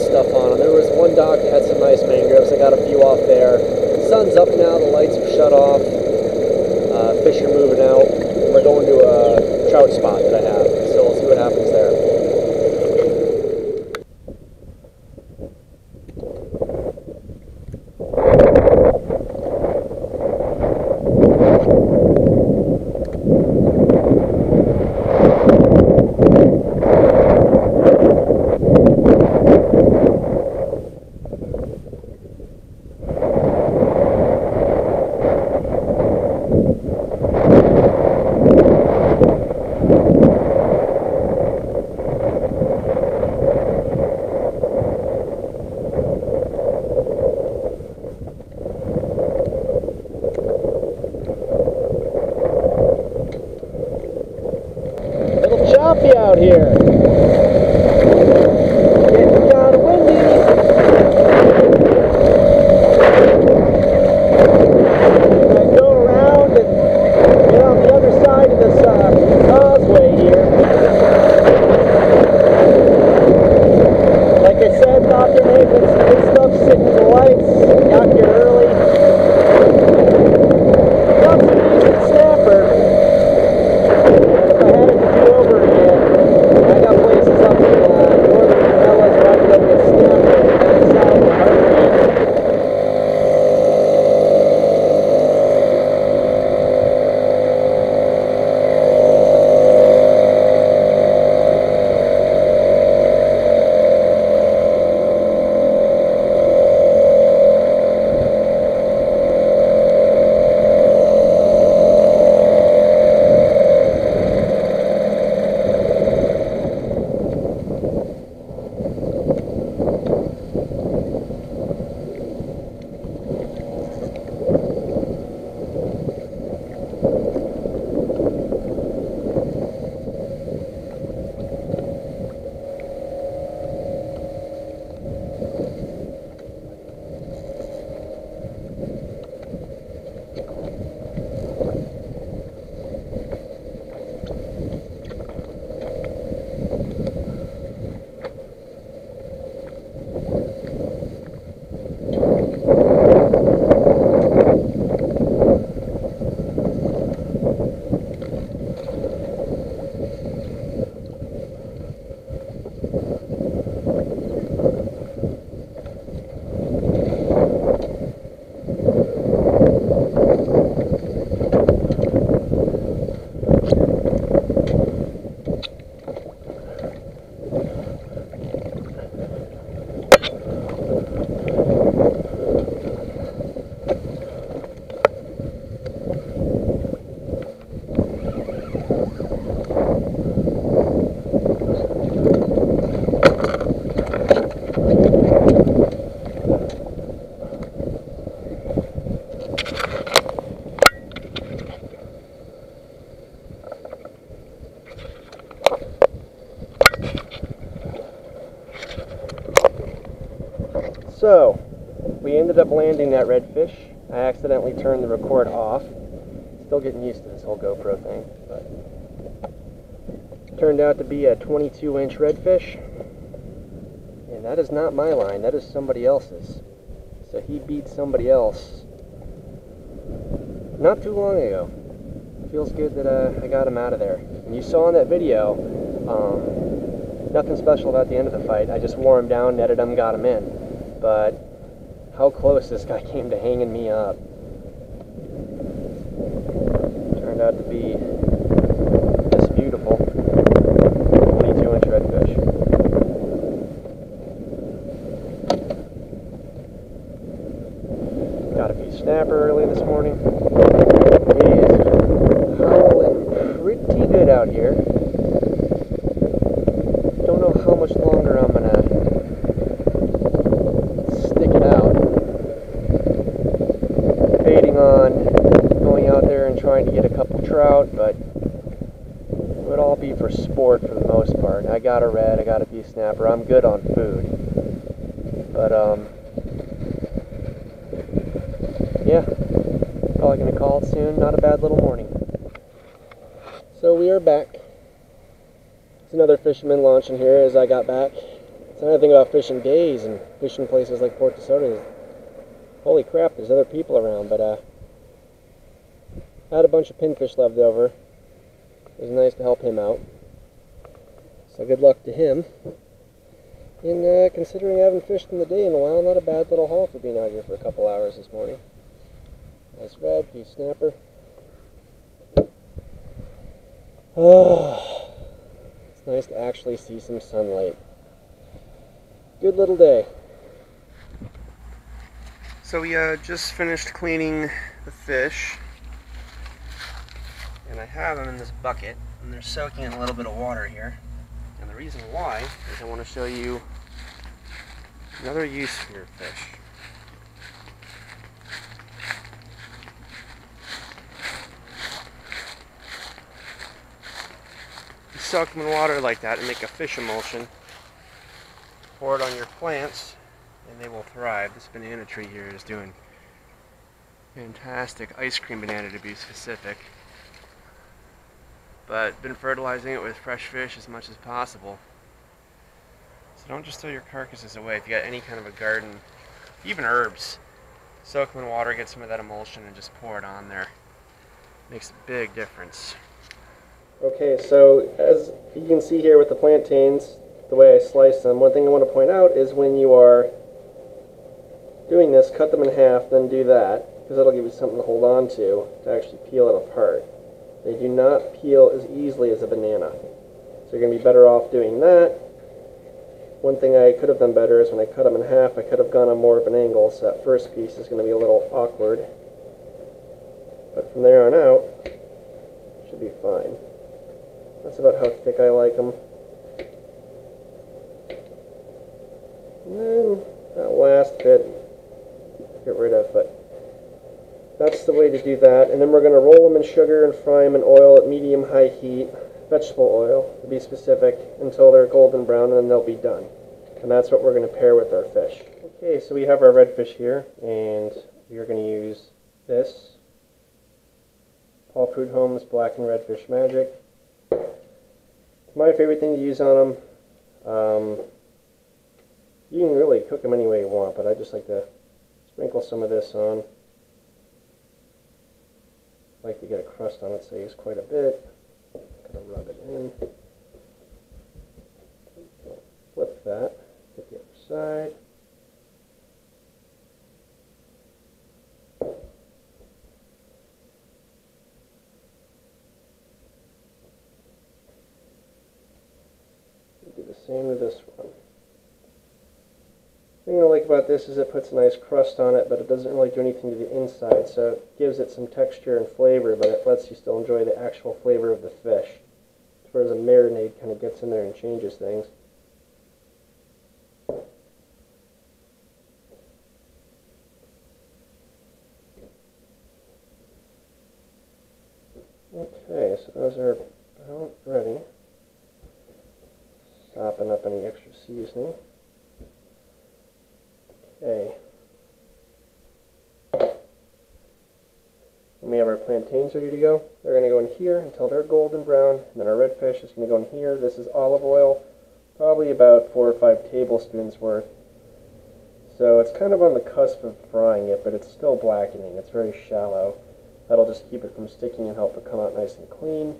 stuff on them. There was one dock that had some nice mangroves. I got a few off there. Sun's up now, the lights are shut off. Fish are moving out. We're going to a trout spot that I have, so we'll see what happens there. Choppy out here. Getting kind of windy. I go around and get on the other side of this causeway here. Like I said, Dr. Nathan's good stuff sitting in the lights. Got here early. Got some decent snapper. So, we ended up landing that redfish. I accidentally turned the record off. Still getting used to this whole GoPro thing, but it turned out to be a 22-inch redfish. And that is not my line, that is somebody else's. So he beat somebody else not too long ago. Feels good that I got him out of there. And you saw in that video, nothing special about the end of the fight. I just wore him down, netted him, got him in. But how close this guy came to hanging me up. Turned out to be this beautiful 22-inch redfish. Got a few snapper early this morning. He's howling pretty good out here. Don't know how much longer I'm gonna stick it out. Debating on going out there and trying to get a couple trout, but it would all be for sport for the most part. I got a red, I got a few snapper. I'm good on food. But yeah, probably gonna call it soon. Not a bad little morning. So we are back. It's another fisherman launching here as I got back I think about fishing days and fishing places like Port DeSoto. Holy crap, there's other people around, but I had a bunch of pinfish left over. It was nice to help him out. So good luck to him. And considering I haven't fished in the day in a while, not a bad little haul for being out here for a couple hours this morning. Nice redfish snapper. It's nice to actually see some sunlight. Good little day. So we just finished cleaning the fish, and I have them in this bucket, and they're soaking in a little bit of water here. And the reason why is I want to show you another use for your fish. You soak them in water like that and make a fish emulsion. Pour it on your plants, and they will thrive. This banana tree here is doing fantastic. Ice cream banana to be specific. But been fertilizing it with fresh fish as much as possible. So don't just throw your carcasses away. If you got any kind of a garden, even herbs, soak them in water, get some of that emulsion, and just pour it on there. Makes a big difference. Okay, so as you can see here with the plantains, the way I slice them, one thing I want to point out is when you are doing this, cut them in half, then do that, because that'll give you something to hold on to actually peel it apart. They do not peel as easily as a banana. So you're going to be better off doing that. One thing I could have done better is when I cut them in half, I could have gone on more of an angle, so that first piece is going to be a little awkward. But from there on out, it should be fine. That's about how thick I like them. And then that last bit, get rid of, but that's the way to do that. And then we're going to roll them in sugar and fry them in oil at medium-high heat, vegetable oil to be specific, until they're golden brown, and then they'll be done. And that's what we're going to pair with our fish. Okay, so we have our redfish here, and we are going to use this Paul Prudhomme's Blackened Redfish Magic. It's my favorite thing to use on them. You can really cook them any way you want, but I just like to sprinkle some of this on. I like to get a crust on it, so I use quite a bit. Kind of rub it in. Flip that. Hit the other side. Do the same with this one. The thing I like about this is it puts a nice crust on it, but it doesn't really do anything to the inside, so it gives it some texture and flavor, but it lets you still enjoy the actual flavor of the fish. Whereas a marinade kind of gets in there and changes things. Okay, so those are about ready. Sopping up any extra seasoning. Okay. And we have our plantains ready to go. They're going to go in here until they're golden brown, and then our redfish is going to go in here. This is olive oil, probably about 4 or 5 tablespoons worth. So it's kind of on the cusp of frying it, but it's still blackening. It's very shallow. That'll just keep it from sticking and help it come out nice and clean. And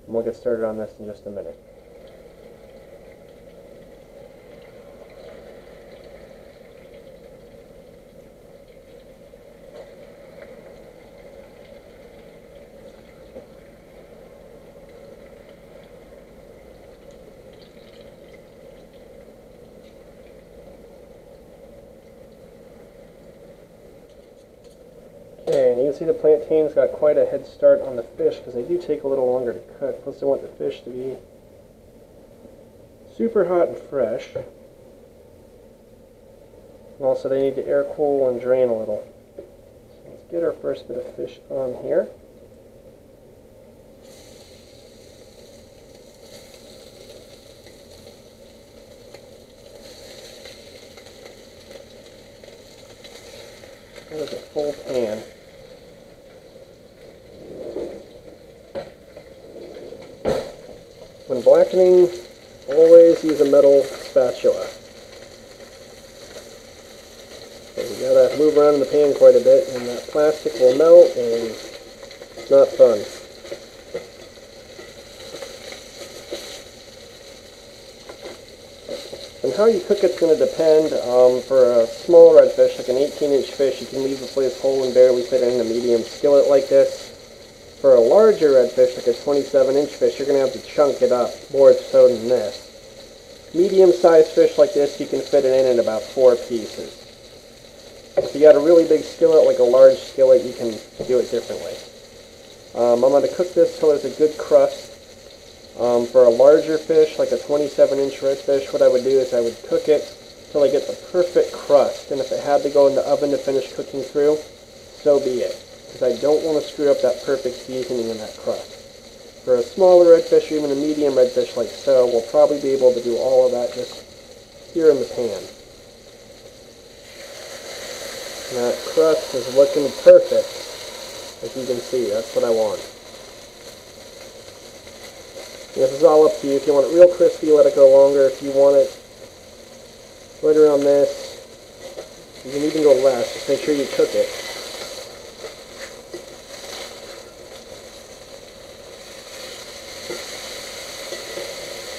we'll get started on this in just a minute. Okay, and you can see the plantains got quite a head start on the fish because they do take a little longer to cook. Plus I want the fish to be super hot and fresh. And also they need to air cool and drain a little. So let's get our first bit of fish on here. That is a full pan. When blackening, always use a metal spatula. You gotta move around in the pan quite a bit, and that plastic will melt, and it's not fun. And how you cook it's going to depend. For a small redfish, like an 18-inch fish, you can leave the place whole and barely fit it in a medium skillet like this. For a larger redfish, like a 27-inch fish, you're going to have to chunk it up more so than this. Medium-sized fish like this, you can fit it in about 4 pieces. If you got a really big skillet, like a large skillet, you can do it differently. I'm going to cook this till there's a good crust. For a larger fish, like a 27-inch redfish, what I would do is I would cook it till I get the perfect crust. And if it had to go in the oven to finish cooking through, so be it. Because I don't want to screw up that perfect seasoning in that crust. For a smaller redfish, or even a medium redfish like so, we'll probably be able to do all of that just here in the pan. And that crust is looking perfect. As you can see, that's what I want. This is all up to you. If you want it real crispy, let it go longer. If you want it right around this, you can even go less. Just make sure you cook it.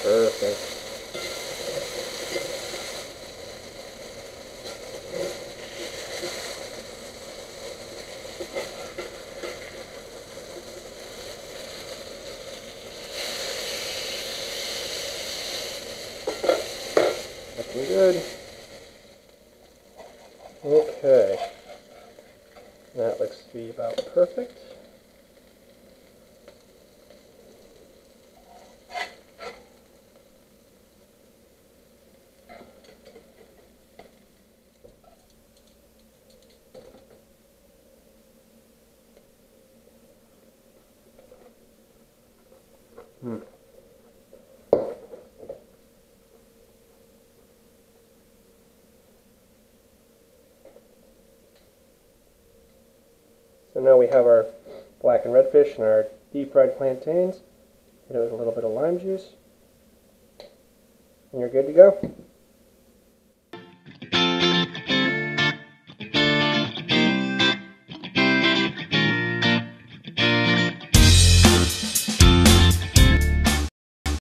Perfect. Looking good. Okay. That looks to be about perfect. So now we have our blackened redfish and our deep fried plantains. Hit it with a little bit of lime juice. And you're good to go.